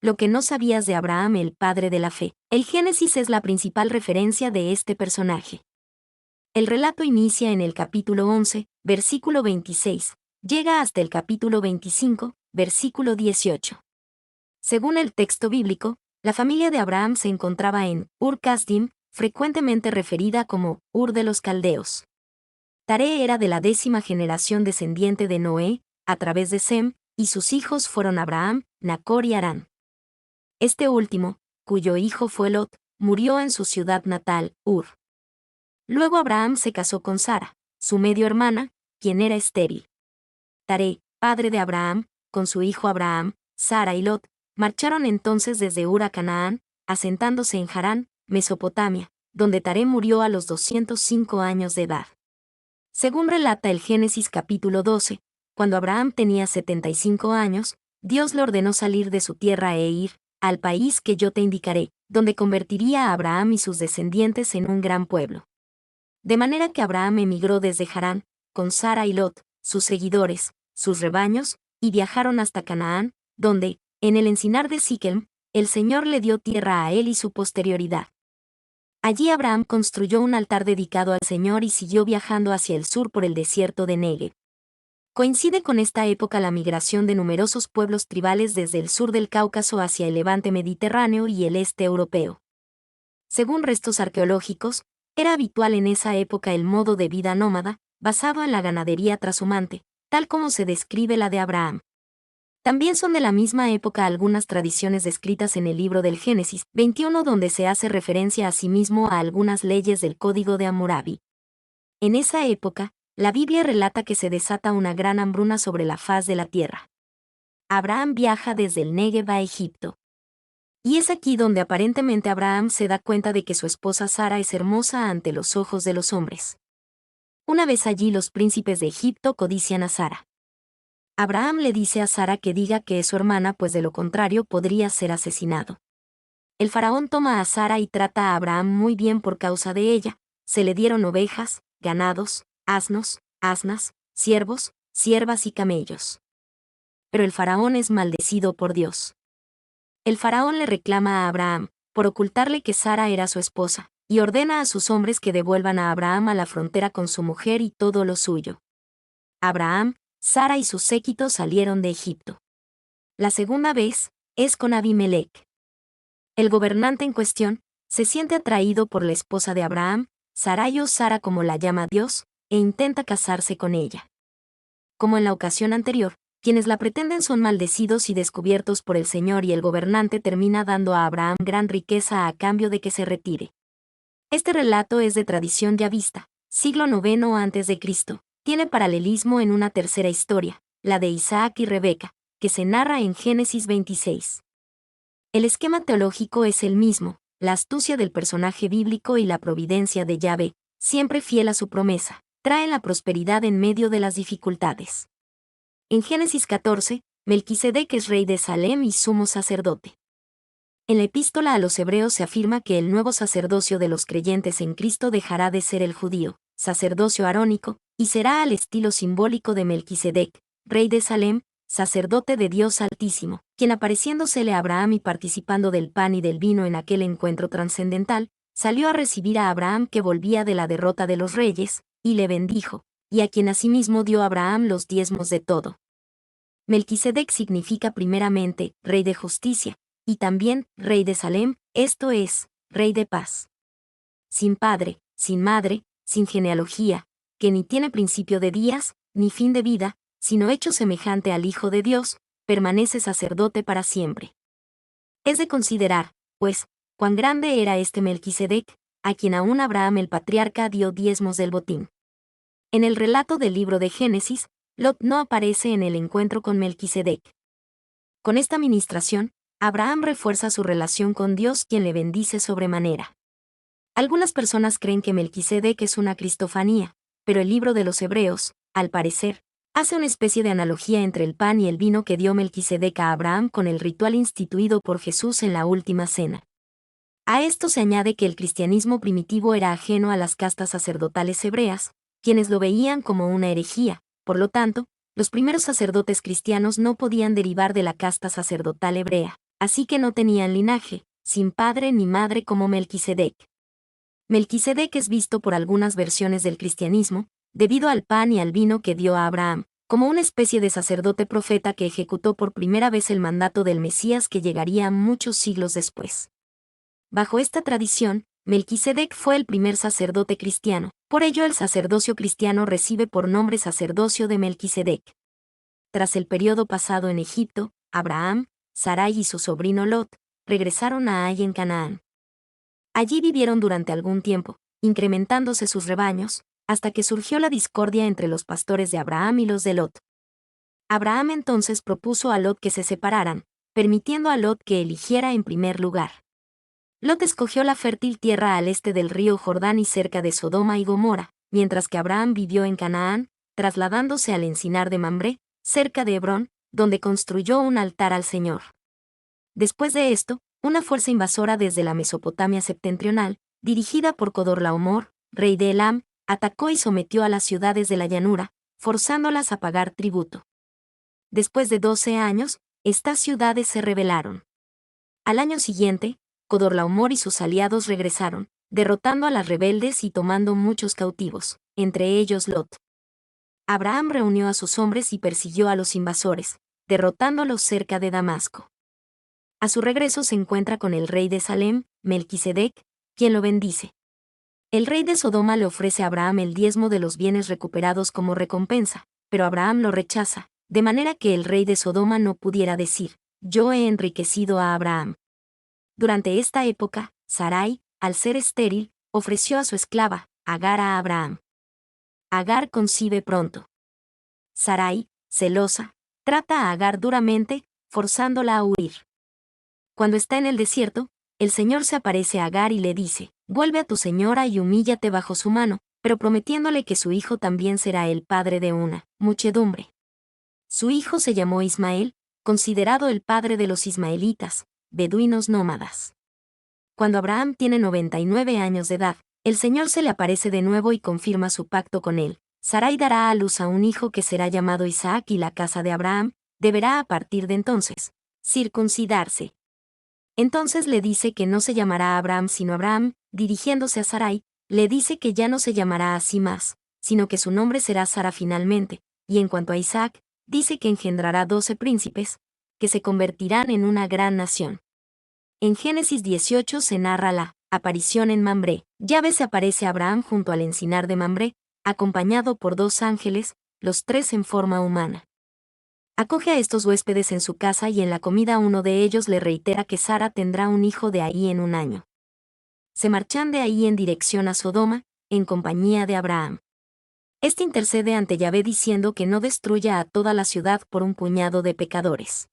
lo que no sabías de Abraham, el padre de la fe. El Génesis es la principal referencia de este personaje. El relato inicia en el capítulo 11, versículo 26, llega hasta el capítulo 25, versículo 18. Según el texto bíblico, la familia de Abraham se encontraba en Ur-Kasdim, frecuentemente referida como Ur de los Caldeos. Taré era de la 10ª generación descendiente de Noé, a través de Sem, y sus hijos fueron Abraham, Nacor y Harán. Este último, cuyo hijo fue Lot, murió en su ciudad natal, Ur. Luego Abraham se casó con Sara, su medio hermana, quien era estéril. Taré, padre de Abraham, con su hijo Abraham, Sara y Lot, marcharon entonces desde Ur a Canaán, asentándose en Harán, Mesopotamia, donde Taré murió a los 205 años de edad. Según relata el Génesis capítulo 12, cuando Abraham tenía 75 años, Dios le ordenó salir de su tierra e ir al país que yo te indicaré, donde convertiría a Abraham y sus descendientes en un gran pueblo. De manera que Abraham emigró desde Harán, con Sara y Lot, sus seguidores, sus rebaños, y viajaron hasta Canaán, donde, en el encinar de Siquem, el Señor le dio tierra a él y su posterioridad. Allí Abraham construyó un altar dedicado al Señor y siguió viajando hacia el sur por el desierto de Negev. Coincide con esta época la migración de numerosos pueblos tribales desde el sur del Cáucaso hacia el levante mediterráneo y el este europeo. Según restos arqueológicos, era habitual en esa época el modo de vida nómada, basado en la ganadería trashumante, tal como se describe la de Abraham. También son de la misma época algunas tradiciones descritas en el libro del Génesis 21 donde se hace referencia a sí mismo a algunas leyes del Código de Hammurabi. En esa época, la Biblia relata que se desata una gran hambruna sobre la faz de la tierra. Abraham viaja desde el Negev a Egipto. Y es aquí donde aparentemente Abraham se da cuenta de que su esposa Sara es hermosa ante los ojos de los hombres. Una vez allí los príncipes de Egipto codician a Sara. Abraham le dice a Sara que diga que es su hermana, pues de lo contrario podría ser asesinado. El faraón toma a Sara y trata a Abraham muy bien por causa de ella. Se le dieron ovejas, ganados, asnos, asnas, siervos, siervas y camellos. Pero el faraón es maldecido por Dios. El faraón le reclama a Abraham, por ocultarle que Sara era su esposa, y ordena a sus hombres que devuelvan a Abraham a la frontera con su mujer y todo lo suyo. Abraham, Sara y sus séquitos salieron de Egipto. La segunda vez, es con Abimelech. El gobernante en cuestión, se siente atraído por la esposa de Abraham, Sarai o Sara como la llama Dios, e intenta casarse con ella. Como en la ocasión anterior, quienes la pretenden son maldecidos y descubiertos por el Señor y el gobernante termina dando a Abraham gran riqueza a cambio de que se retire. Este relato es de tradición ya vista, siglo IX a.C., tiene paralelismo en una tercera historia, la de Isaac y Rebeca, que se narra en Génesis 26. El esquema teológico es el mismo, la astucia del personaje bíblico y la providencia de Yahvé, siempre fiel a su promesa, traen la prosperidad en medio de las dificultades. En Génesis 14, Melquisedec es rey de Salem y sumo sacerdote. En la epístola a los Hebreos se afirma que el nuevo sacerdocio de los creyentes en Cristo dejará de ser el judío, sacerdocio arónico, y será al estilo simbólico de Melquisedec, rey de Salem, sacerdote de Dios Altísimo, quien apareciéndosele a Abraham y participando del pan y del vino en aquel encuentro trascendental, salió a recibir a Abraham que volvía de la derrota de los reyes, y le bendijo, y a quien asimismo dio Abraham los diezmos de todo. Melquisedec significa primeramente, rey de justicia, y también, rey de Salem, esto es, rey de paz. Sin padre, sin madre, sin genealogía, que ni tiene principio de días, ni fin de vida, sino hecho semejante al Hijo de Dios, permanece sacerdote para siempre. Es de considerar, pues, cuán grande era este Melquisedec, a quien aún Abraham el patriarca dio diezmos del botín. En el relato del libro de Génesis, Lot no aparece en el encuentro con Melquisedec. Con esta ministración, Abraham refuerza su relación con Dios, quien le bendice sobremanera. Algunas personas creen que Melquisedec es una cristofanía, pero el libro de los Hebreos, al parecer, hace una especie de analogía entre el pan y el vino que dio Melquisedec a Abraham con el ritual instituido por Jesús en la última cena. A esto se añade que el cristianismo primitivo era ajeno a las castas sacerdotales hebreas, quienes lo veían como una herejía, por lo tanto, los primeros sacerdotes cristianos no podían derivar de la casta sacerdotal hebrea. así que no tenían linaje, sin padre ni madre como Melquisedec. Melquisedec es visto por algunas versiones del cristianismo, debido al pan y al vino que dio a Abraham, como una especie de sacerdote profeta que ejecutó por primera vez el mandato del Mesías que llegaría muchos siglos después. Bajo esta tradición, Melquisedec fue el primer sacerdote cristiano, por ello el sacerdocio cristiano recibe por nombre sacerdocio de Melquisedec. Tras el periodo pasado en Egipto, Abraham, Sarai y su sobrino Lot regresaron a Ai en Canaán. Allí vivieron durante algún tiempo, incrementándose sus rebaños, hasta que surgió la discordia entre los pastores de Abraham y los de Lot. Abraham entonces propuso a Lot que se separaran, permitiendo a Lot que eligiera en primer lugar. Lot escogió la fértil tierra al este del río Jordán y cerca de Sodoma y Gomorra, mientras que Abraham vivió en Canaán, trasladándose al encinar de Mambré, cerca de Hebrón, donde construyó un altar al Señor. Después de esto, una fuerza invasora desde la Mesopotamia septentrional, dirigida por Codorlaomor, rey de Elam, atacó y sometió a las ciudades de la llanura, forzándolas a pagar tributo. Después de 12 años, estas ciudades se rebelaron. Al año siguiente, Codorlaomor y sus aliados regresaron, derrotando a las rebeldes y tomando muchos cautivos, entre ellos Lot. Abraham reunió a sus hombres y persiguió a los invasores, derrotándolos cerca de Damasco. A su regreso se encuentra con el rey de Salem, Melquisedec, quien lo bendice. El rey de Sodoma le ofrece a Abraham el diezmo de los bienes recuperados como recompensa, pero Abraham lo rechaza, de manera que el rey de Sodoma no pudiera decir, yo he enriquecido a Abraham. Durante esta época, Sarai, al ser estéril, ofreció a su esclava, Agar a Abraham. Agar concibe pronto. Sarai, celosa, trata a Agar duramente, forzándola a huir. Cuando está en el desierto, el Señor se aparece a Agar y le dice, vuelve a tu señora y humíllate bajo su mano, pero prometiéndole que su hijo también será el padre de una muchedumbre. Su hijo se llamó Ismael, considerado el padre de los ismaelitas, beduinos nómadas. Cuando Abraham tiene 99 años de edad, el Señor se le aparece de nuevo y confirma su pacto con él. Sarai dará a luz a un hijo que será llamado Isaac y la casa de Abraham deberá a partir de entonces circuncidarse. Entonces le dice que no se llamará Abraham sino Abraham, dirigiéndose a Sarai, le dice que ya no se llamará así más, sino que su nombre será Sara finalmente, y en cuanto a Isaac, dice que engendrará 12 príncipes, que se convertirán en una gran nación. En Génesis 18 se narra la aparición en Mambré. Yahvé se aparece a Abraham junto al encinar de Mambré, acompañado por 2 ángeles, los 3 en forma humana. Acoge a estos huéspedes en su casa y en la comida uno de ellos le reitera que Sara tendrá un hijo de ahí en un año. Se marchan de ahí en dirección a Sodoma, en compañía de Abraham. Este intercede ante Yahvé diciendo que no destruya a toda la ciudad por un puñado de pecadores.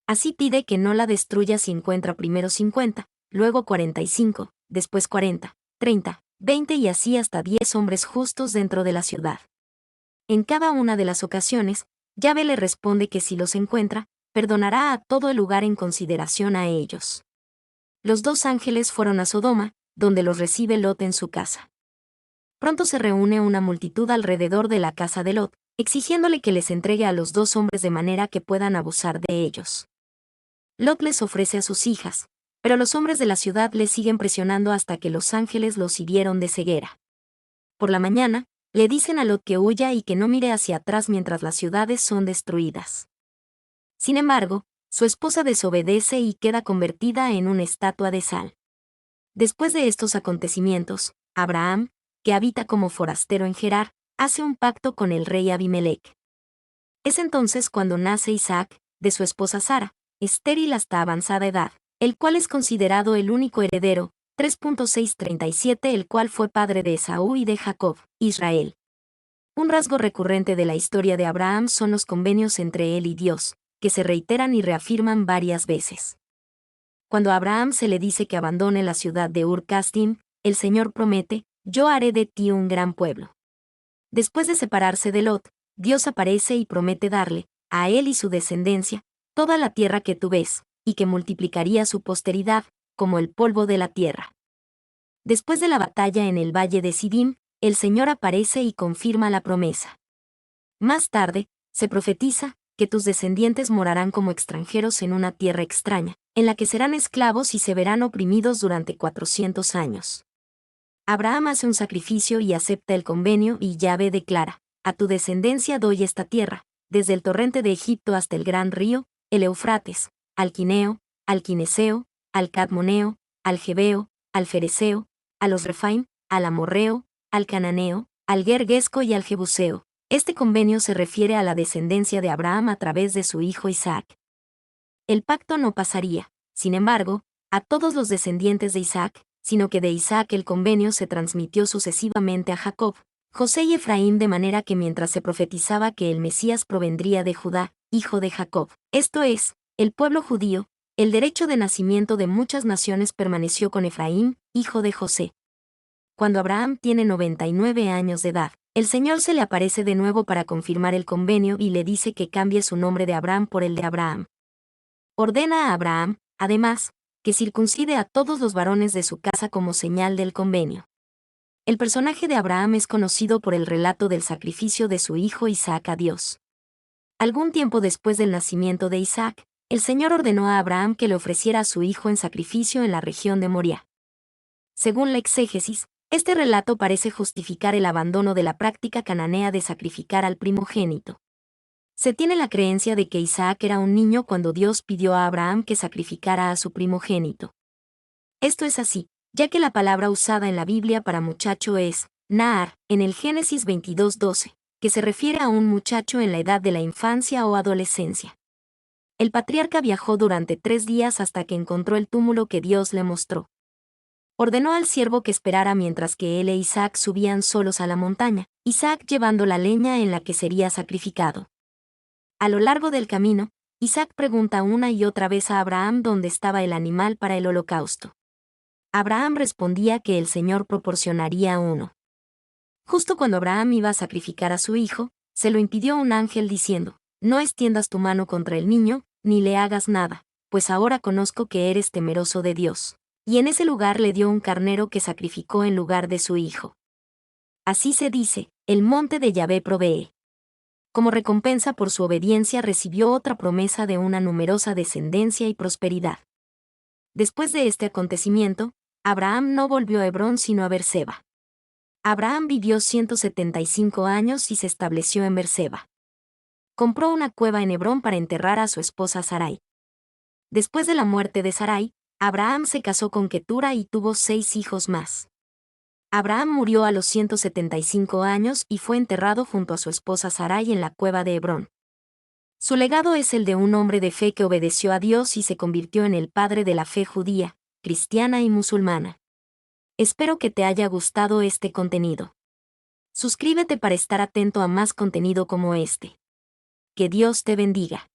Así pide que no la destruya si encuentra primero 50, luego 45, después 40, 30, 20 y así hasta 10 hombres justos dentro de la ciudad. En cada una de las ocasiones, Yahvé le responde que si los encuentra, perdonará a todo el lugar en consideración a ellos. Los 2 ángeles fueron a Sodoma, donde los recibe Lot en su casa. Pronto se reúne una multitud alrededor de la casa de Lot, exigiéndole que les entregue a los 2 hombres de manera que puedan abusar de ellos. Lot les ofrece a sus hijas, pero los hombres de la ciudad les siguen presionando hasta que los ángeles los hirieron de ceguera. Por la mañana, le dicen a Lot que huya y que no mire hacia atrás mientras las ciudades son destruidas. Sin embargo, su esposa desobedece y queda convertida en una estatua de sal. Después de estos acontecimientos, Abraham, que habita como forastero en Gerar, hace un pacto con el rey Abimelec. Es entonces cuando nace Isaac, de su esposa Sara, estéril hasta avanzada edad, el cual es considerado el único heredero, 3.637 el cual fue padre de Esaú y de Jacob, Israel. Un rasgo recurrente de la historia de Abraham son los convenios entre él y Dios, que se reiteran y reafirman varias veces. Cuando a Abraham se le dice que abandone la ciudad de Ur-Kasdim, el Señor promete, yo haré de ti un gran pueblo. Después de separarse de Lot, Dios aparece y promete darle, a él y su descendencia, toda la tierra que tú ves, y que multiplicaría su posteridad, como el polvo de la tierra. Después de la batalla en el valle de Sidim, el Señor aparece y confirma la promesa. Más tarde, se profetiza, que tus descendientes morarán como extranjeros en una tierra extraña, en la que serán esclavos y se verán oprimidos durante 400 años. Abraham hace un sacrificio y acepta el convenio y Yahvé declara, a tu descendencia doy esta tierra, desde el torrente de Egipto hasta el gran río, el Eufrates, al Quineo, al Quineseo, al Cadmoneo, al Jebeo, al Fereceo, a los Refaim, al Amorreo, al Cananeo, al Gergesco y al Jebuseo. Este convenio se refiere a la descendencia de Abraham a través de su hijo Isaac. El pacto no pasaría, sin embargo, a todos los descendientes de Isaac, sino que de Isaac el convenio se transmitió sucesivamente a Jacob, José y Efraín, de manera que mientras se profetizaba que el Mesías provendría de Judá, hijo de Jacob, esto es, el pueblo judío, el derecho de nacimiento de muchas naciones permaneció con Efraín, hijo de José. Cuando Abraham tiene 99 años de edad, el Señor se le aparece de nuevo para confirmar el convenio y le dice que cambie su nombre de Abraham por el de Abraham. Ordena a Abraham, además, que circuncide a todos los varones de su casa como señal del convenio. El personaje de Abraham es conocido por el relato del sacrificio de su hijo Isaac a Dios. Algún tiempo después del nacimiento de Isaac, el Señor ordenó a Abraham que le ofreciera a su hijo en sacrificio en la región de Moría. Según la exégesis, este relato parece justificar el abandono de la práctica cananea de sacrificar al primogénito. Se tiene la creencia de que Isaac era un niño cuando Dios pidió a Abraham que sacrificara a su primogénito. Esto es así, ya que la palabra usada en la Biblia para muchacho es Naar, en el Génesis 22:12, que se refiere a un muchacho en la edad de la infancia o adolescencia. El patriarca viajó durante 3 días hasta que encontró el túmulo que Dios le mostró. Ordenó al siervo que esperara mientras que él e Isaac subían solos a la montaña, Isaac llevando la leña en la que sería sacrificado. A lo largo del camino, Isaac pregunta una y otra vez a Abraham dónde estaba el animal para el holocausto. Abraham respondía que el Señor proporcionaría uno. Justo cuando Abraham iba a sacrificar a su hijo, se lo impidió un ángel diciendo, no extiendas tu mano contra el niño, ni le hagas nada, pues ahora conozco que eres temeroso de Dios. Y en ese lugar le dio un carnero que sacrificó en lugar de su hijo. Así se dice, el monte de Yahvé provee. Como recompensa por su obediencia recibió otra promesa de una numerosa descendencia y prosperidad. Después de este acontecimiento, Abraham no volvió a Hebrón sino a Berseba. Abraham vivió 175 años y se estableció en Berseba. Compró una cueva en Hebrón para enterrar a su esposa Sarai. Después de la muerte de Sarai, Abraham se casó con Ketura y tuvo 6 hijos más. Abraham murió a los 175 años y fue enterrado junto a su esposa Sarai en la cueva de Hebrón. Su legado es el de un hombre de fe que obedeció a Dios y se convirtió en el padre de la fe judía, cristiana y musulmana. Espero que te haya gustado este contenido. Suscríbete para estar atento a más contenido como este. Que Dios te bendiga.